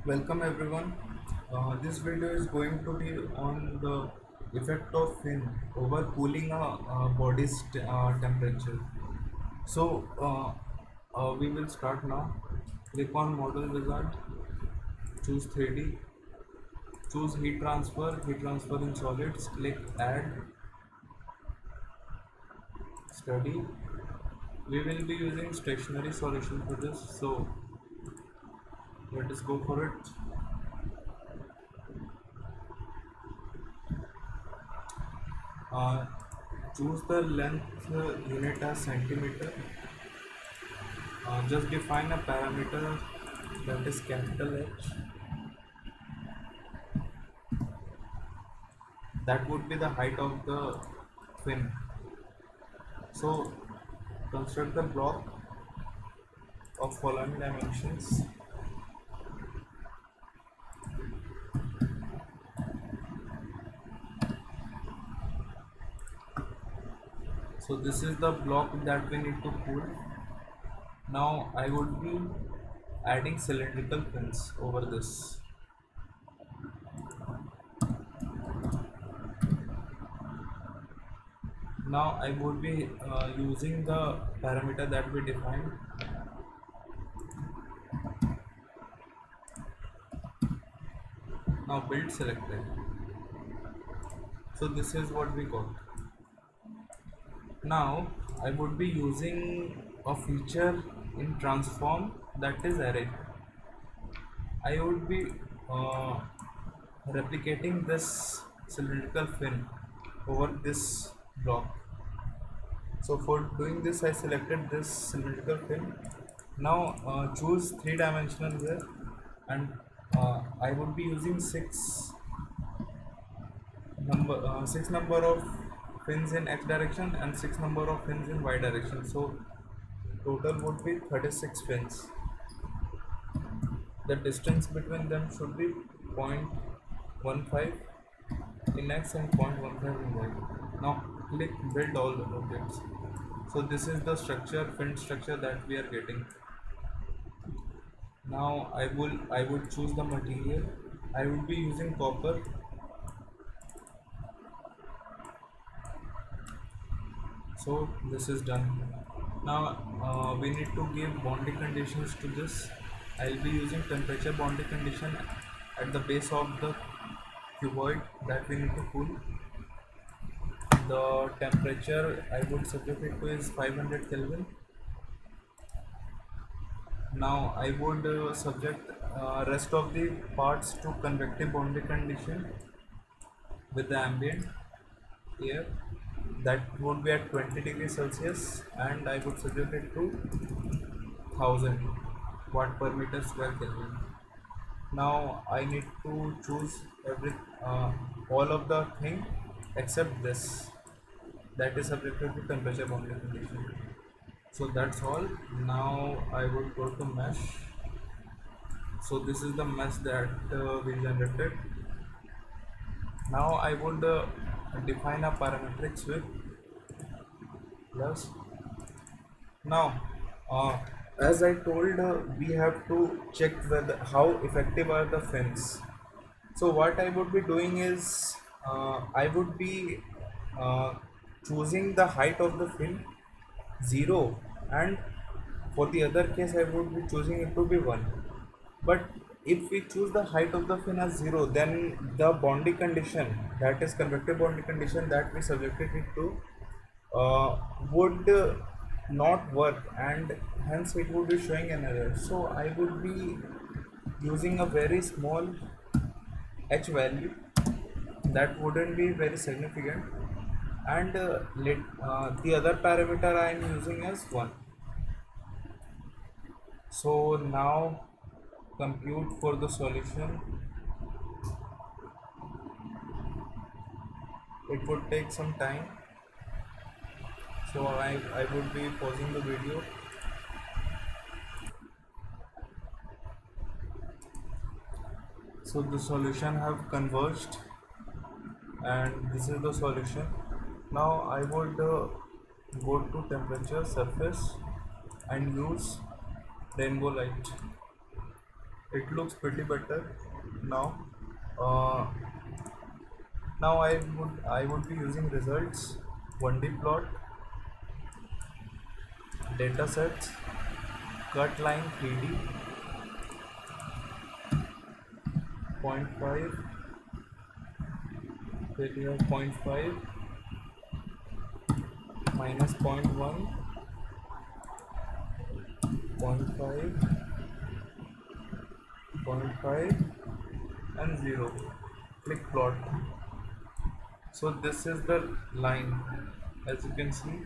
Welcome everyone. This video is going to be on the effect of fin over cooling a body's temperature. We will start now. Click on Model Wizard, choose 3D, choose heat transfer in solids, click Add, Study. We will be using stationary solution for this, so let us go for it. Uh, Choose the length unit as centimeter. Just define a parameter that is capital H. That would be the height of the fin. So construct the block of following dimensions. So this is the block that we need to cool. Now I would be adding cylindrical fins over this. Now I would be using the parameter that we defined. Now build selected. So this is what we got. Now I would be using a feature in transform, that is array. I would be uh, replicating this cylindrical fin over this block. So for doing this I selected this cylindrical fin. Now choose 3-dimensional here, and I would be using six number of fins in x direction and 6 number of fins in y direction. So total would be 36 fins. The distance between them should be 0.15 in x and 0.15 in y. Now click build all the objects. So this is the fin structure that we are getting. Now I would choose the material. I will be using copper. So this is done. Now we need to give boundary conditions to this. I will be using temperature boundary condition at the base of the cuboid that we need to cool. The temperature I would subject it to is 500 Kelvin. Now I would subject rest of the parts to convective boundary condition with the ambient air, that would be at 20 degrees Celsius, and I would subject it to 1000 watt per meter square Kelvin. Now I need to choose all of the thing except this, that is subjected to temperature boundary condition. So that's all. Now I would go to mesh. So this is the mesh that we generated. Now I would define a parametric sweep plus. Now as I told, we have to check whether how effective are the fins. So what I would be doing is I would be uh, choosing the height of the fin 0, and for the other case I would be choosing it to be 1. But if we choose the height of the fin as 0, then the boundary condition, that is convective boundary condition that we subjected it to, would not work, and hence it would be showing an error. So I would be using a very small h value that wouldn't be very significant, and the other parameter I am using as 1. So now compute for the solution. It would take some time, so I would be pausing the video. So the solution have converged, and this is the solution. Now I would go to temperature, surface, and use rainbow light. it looks pretty better now. uh, Now I would be using results, 1D plot, data sets, cut line 3D, point 0.5, then you have point 0.5, minus point 0.1, point 0.5, point 0.5, and 0. Click plot. So this is the line, as you can see.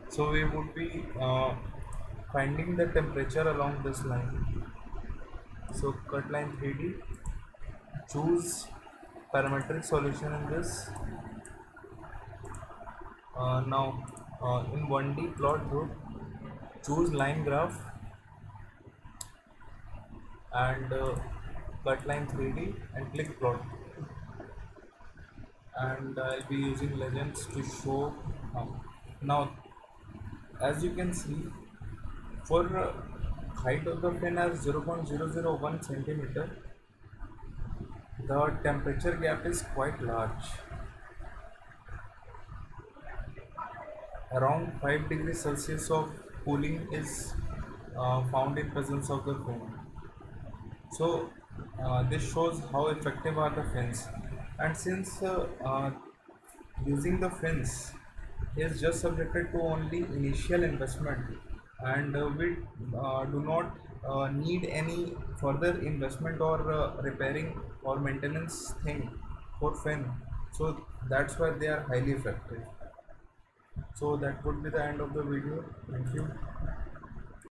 So we would be finding the temperature along this line. So cut line 3D, choose parametric solution in this. Now in 1D plot group, choose line graph and cut line 3D and click plot. And I'll be using legends to show. Now, as you can see, for height of the fin as 0.001 centimeter, the temperature gap is quite large. Around 5 degrees Celsius of cooling is found in presence of the fin. So this shows how effective are the fins. And since using the fins is just subjected to only initial investment, and we do not need any further investment or repairing or maintenance thing for fin, so that's why they are highly effective. So that would be the end of the video. Thank you.